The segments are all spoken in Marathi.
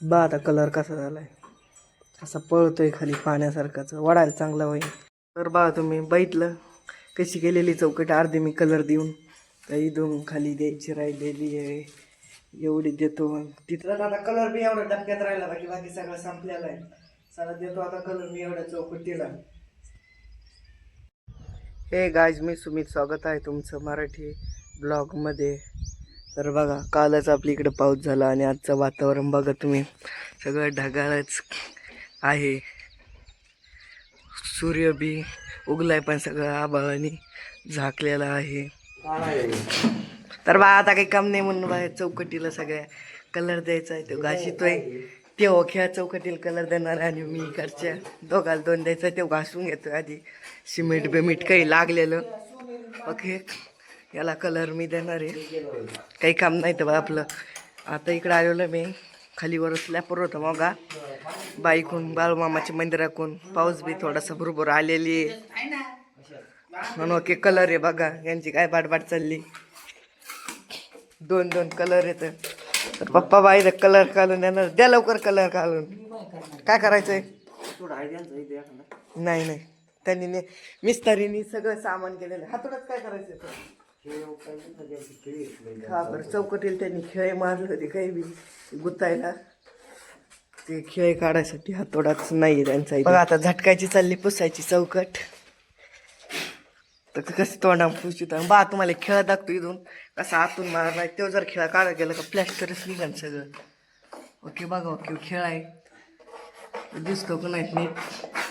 बा आता कलर कसा झालाय, असा पळतोय खाली पाण्यासारखाच, वडायला चांगला होईल. तर बा तुम्ही बघितलं कशी केलेली चौकट, अर्धी मी कलर देऊन तर इथून खाली द्यायची राहिलेली आहे, एवढी देतो. तिथं आता कलर बी एवढा डबक्यात राहिला, बाकी बाकी सगळं संपलेला आहे. सगळं देतो आता कलर मी एवढ्या चौकटीला. हे गाईज, मी सुमित, स्वागत आहे तुमचं मराठी ब्लॉगमध्ये. तर बघा, कालच आपल्या इकडे पाऊस झाला आणि आजचं वातावरण बघा तुम्ही, सगळं ढगाळच आहे. सूर्य बी उगलाय पण सगळं आभाळाने झाकलेला आहे. तर बा आता काही काम नाही म्हणून बाहेर चौकटीला सगळ्या कलर द्यायचा आहे. तो घासितोय, ते ओख्या चौकटीला कलर देणार आणि मी इकडच्या दोघाला दोन द्यायचा, ते घासून घेतोय आधी. सिमेंट बिमेंट काही लागलेलं ओके, याला कलर मी देणार आहे. काही काम नाही तर बा आपलं. आता इकडं आलेलं मी, खालीवर स्लॅपवर होतं मग बाईकून बाळूमामाच्या मंदिराकून पाऊस बी थोडासा बरोबर आलेली आहे. म्हणून ओके कलर आहे बघा, यांची काय बाटबाट चालली. दोन दोन कलर येत. तर पप्पा बाई कलर घालून येणार, द्या लवकर कलर घालून. काय करायचंय? नाही नाही, त्यांनी मिस्त्रीनी सगळं सामान केलेलं. हातोडात काय करायचं? हा बरं, चौकटीला त्यांनी खेळे मारले होते काही बी गुतायला, ते खेळ काढायसाठी हातोडाच नाही त्यांचा. बघा आता झटकायची चालली, पुसायची चौकट. तर कसं तोंडा पुसत बा, तुम्हाला खेळ दाखतो इथून कसा आतून मारलाय. तो जर खेळ काढायला गेला का प्लॅस्टरच निघाल सगळं. ओके बघा, ओके खेळ आहे, दिसतो का नाही नीट,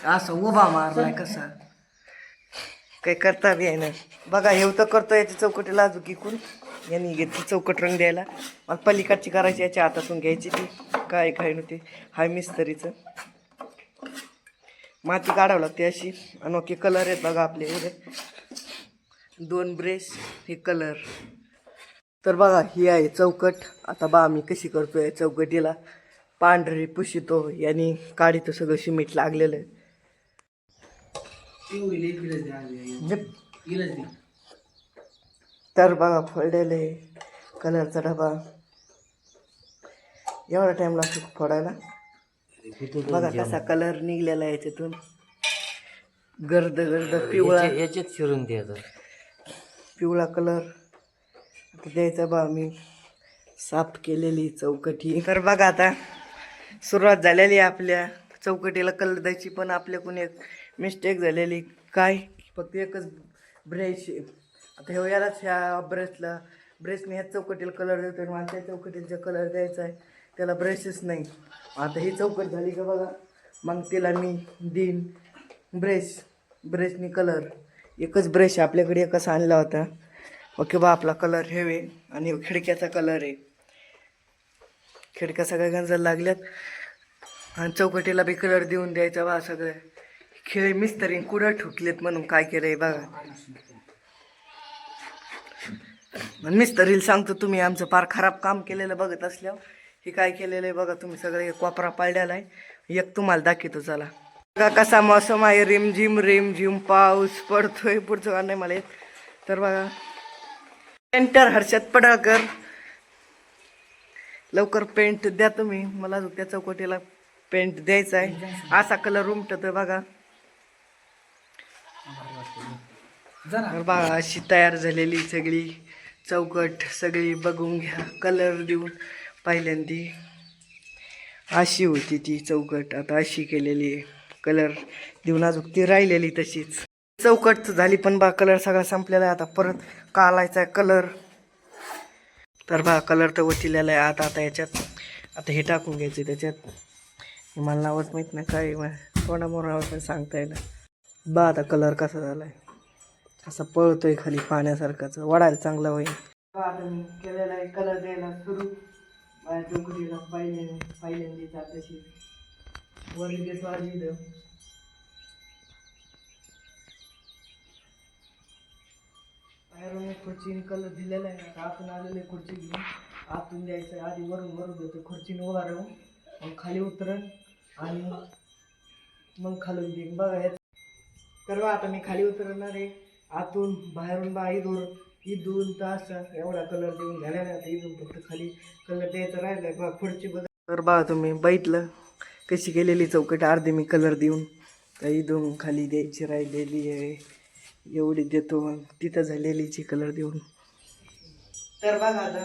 असं उभा मारलाय कसा, काही करता बी आहे ना. बघा हे तर करतो याची चौकटीला अजून इकून यांनी घेतली चौकट रंग द्यायला. मग पलीकडची करायची, याच्या हातातून घ्यायची ती काय काय नव्हती. हाय मिस्त्रीचं माती काढावं लागते अशी. आणि ओके कलर आहेत बघा आपले एवढे, दोन ब्रेश, हे कलर. तर बघा ही आहे चौकट. आता बा मी कशी करतोय चौकटीला पांढरी पुशितो, यांनी काढितो सगळं सिमेंट लागलेलं आहे. तर बघा फोडलेले कलरचा डबा, एवढा टाइम लागतो फोडायला. बघा कसा कलर निघलेला आहे याच्यातून, गर्द गर्द पिवळा, याच्यात शिरून द्यायचं पिवळा कलर द्यायचा. बा मी साफ केलेली चौकटी. तर बघा आता सुरुवात झालेली आपल्या चौकटीला कलर द्यायची, पण आपल्याकडून एक मिस्टेक झालेली. काय, फक्त एकच ब्रश. आता हे यालाच ह्या ब्रशने ह्या चौकटीला कलर देतो, मला त्या चौकटीचा कलर द्यायचा आहे, त्याला ब्रशच नाही. आता ही चौकट झाली का बघा, मग तिला मी देईन ब्रशनी कलर. एकच ब्रश आपल्याकडे, एकच आणला होता. ओके बा, आपला कलर हेवे आणि खिडक्याचा कलर आहे. खिडक्या सगळ्या गंजाला लागल्यात आणि चौकटीला बी कलर देऊन द्यायचा बा. सगळे खेळ मिस्त्री कुठं ठुकलेत म्हणून काय केलंय बघा. मिस्त्रीला सांगतो, तुम्ही आमचं फार खराब काम केलेलं बघत असल्यावर हे काय केलेलं आहे बघा तुम्ही. सगळं एक कोपरा पाळलेला आहे, एक तुम्हाला दाखवतो चला. बघा कसा मौसम आहे, रिमझिम पाऊस पडतोय. पुढचं का नाही मला येत. तर बघा पेंटर हर्षद पडळकर, लवकर पेंट द्या तुम्ही मला, त्या चौकटीला पेंट द्यायचा आहे. असा कलर उमटतोय बघा. बघा अशी तयार झालेली सगळी चौकट, सगळी बघून घ्या. कलर देऊन पहिल्यांदी अशी होती ती चौकट, आता अशी केलेली आहे. कलर देऊन अजून ती राहिलेली तशीच चौकट झाली, पण बा कलर सगळा संपलेला आहे. आता परत कालायचा आहे कलर. तर बा कलर तर वचिलेला आहे. आता याच्यात आता हे टाकून घ्यायचं त्याच्यात. मला नावच माहीत नाही काय, कोणामोर नाव पण सांगता येईल. बा आता कलर कसा झाला आहे, असा पळतोय खाली पाण्यासारखाच, वडायला चांगला होईल. आता मी केलेला आहे कलर द्यायला सुरू. माझ्या चौकटीला पहिल्यांदी तशी वर देतो आधी बाहेरून खुर्चीने कलर दिलेला आहे. आता आतून आलेले खुर्ची घेऊन आतून द्यायचं. आधी वरून देतो खुर्चीने उभा राहून, मग खाली उतरण आणि मग खालून देईन बघा हे. तर आता मी खाली उतरणार आहे आतून, बाहेरून बा इथून तास एवढा कलर देऊन झालेला आहे. इथून फक्त खाली कलर द्यायचा राहिलाय बा. खुर्ची बघा तर बघा तुम्ही बघितलं कशी केलेली चौकट अर्धी मी कलर देऊन इथून खाली द्यायची राहिलेली आहे एवढी देतो मग तिथं झालेलीची कलर देऊन. तर बघा आता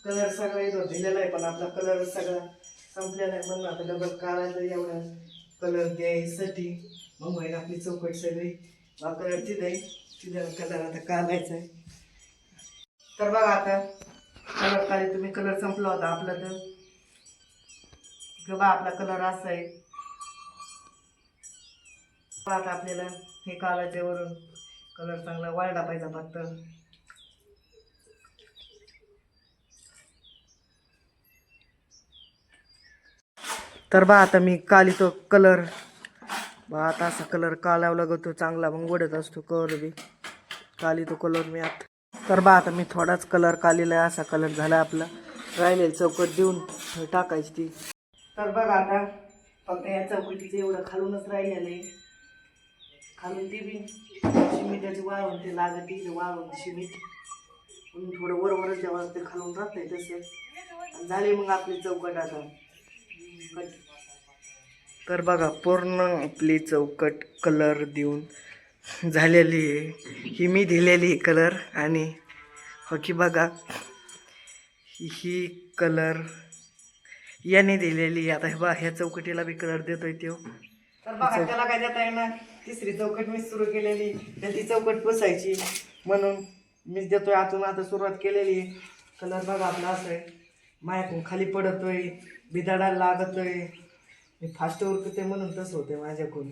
कलर सगळा इथं दिलेला आहे पण आपला कलर सगळा संपलेला आहे म्हणून आता डबल काढायचं एवढा कलर द्यायसाठी मग होईल आपली चौकट सगळी कलर तिथे तिथे कलर आता काढायचा आहे. तर बघा आता कलर काढे तुम्ही कलर संपला होता आपला तर बघा आपला कलर असा आहे. आता आपल्याला हे काढायचं वरून कलर चांगला वाळला पाहिजे फक्त. तर बा आता मी काली तो कलर बा आता असा कलर कालावा लागतो चांगला मग ओढत असतो कलर बी काली तो कलर मी आता. तर बा आता मी थोडाच कलर कालीला आहे असा कलर झाला आपला राहिलेली चौकट देऊन टाकायची ती. तर बघा आता फक्त या चौकटीचं एवढं खालूनच राहिलेलं आहे खालून ती बी शिमिटाची वाळवून ते लागत ती वाळवून शिमीट म्हणून थोडं वरवरच जेव्हा ते खालून राहतंय तसं झाले मग आपली चौकट आता. तर बघा पूर्ण आपली चौकट कलर देऊन झालेली आहे ही मी दिलेली कलर आणि बाकी बघा ही कलर याने दिलेली. आता हे बघा ह्या चौकटीला बी कलर देतोय तो. तर बघा त्याला काय देता येणार तिसरी चौकट मी सुरू केलेली ती चौकट पुसायची म्हणून मीच देतोय आतून आता सुरुवात केलेली. कलर बघा आपला असं आहे मायातून खाली पडतोय बिदाडायला लागतोय मी फास्ट उरकते म्हणून तसं होते माझ्याकडून.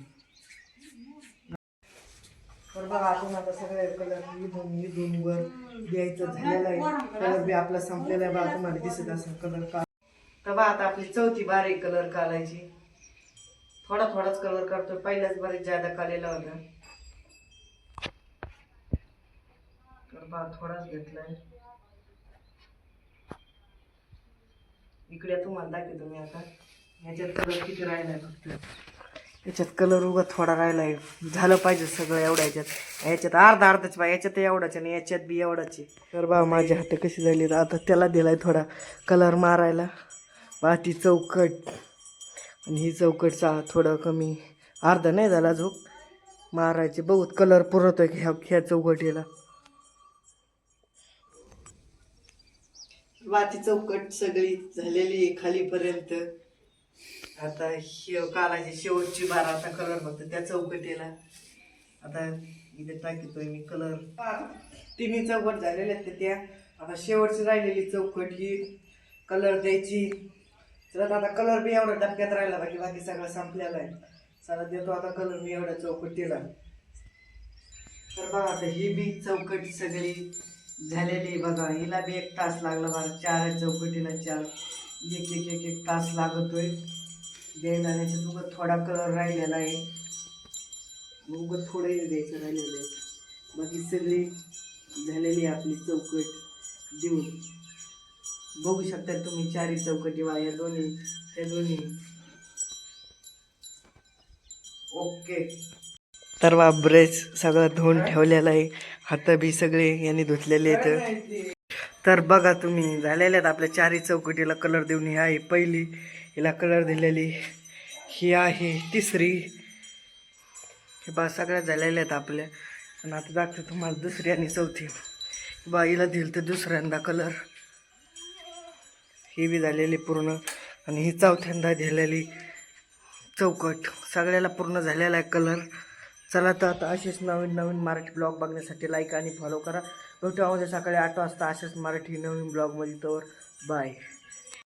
तर बघा अजून आता सगळे कलर इथून वर द्यायचं झालेलं आहे कलर बी आपला संपलेला आहे बघा तुम्हाला दिसत असेल कलर का. तर बघा आता आपली चौथी बारी कलर काढायची थोडा थोडाच कलर करतो पहिल्याच बारीक जादा काढलेला होता तर बघा थोडाच घेतलाय इकडे तुम्हाला दाखवतो मी आता. याच्यात कलर किती राहिलाय फक्त याच्यात कलर उगा थोडा राहिलाय झालं पाहिजे सगळं एवढ्या याच्यात अर्धा अर्धाच बा याच्यात एवढाच आणि याच्यात बी एवढाच आहे. तर बा माझे हात कशी झाली आता त्याला दिलाय थोडा कलर मारायला बा ती चौकट आणि ही चौकटचा थोडं कमी अर्धा नाही झाला झोप मारायचे बहुत कलर पुरवतोय ह्या चौकटीला. वाती चौकट सगळी झालेली खालीपर्यंत. आता कालाची शेवटची बार आता कलर फक्त त्या चौकटीला आता इथे टाकतोय मी कलर. तिन्ही चौकट झालेल्या आहेत त्या आता शेवटची राहिलेली चौकट ही कलर द्यायची. तर आता कलर बी एवढा डबक्यात राहिला बाकी बाकी सगळं संपलेला आहे. चला देतो आता कलर मी एवढ्या चौकटीला. तर बघा आता ही बी चौकट सगळी झालेली बघा हिला बी 1 तास लागला बघा 4 चौकटीला 4 एक तास लागतोय द्यायला. याच्यात उगं थोडा कलर राहिलेला आहे उगं थोडं द्यायचं राहिलेलं आहे बाकी सगळी झालेली आपली चौकट देऊन बघू शकता तुम्ही 4 चौकटी वा या दोन्ही त्या दोन्ही ओके. तर बा ब्रश सगळं धुवून ठेवलेलं आहे हात बी सगळे यांनी धुतलेले आहेत. तर बघा तुम्ही झालेल्या आहेत आपल्या 4 चौकटीला कलर देऊन ही आहे पहिली हिला कलर दिलेली ही आहे तिसरी हे बा सगळ्या झालेल्या आहेत आपल्या. आणि आता दाखवतो तुम्हाला दुसरी आणि चौथी बा हिला दिलं तर दुसऱ्यांदा कलर ही बी झालेली पूर्ण आणि ही चौथ्यांदा दिलेली चौकट सगळ्याला पूर्ण झालेला आहे कलर. चला तर आता असेच नवीन नवीन मराठी ब्लॉग बघण्यासाठी लाईक आणि फॉलो करा. भेटू सकाळी 8 वाजता असेच मराठी नवीन ब्लॉगमध्ये. तर बाय.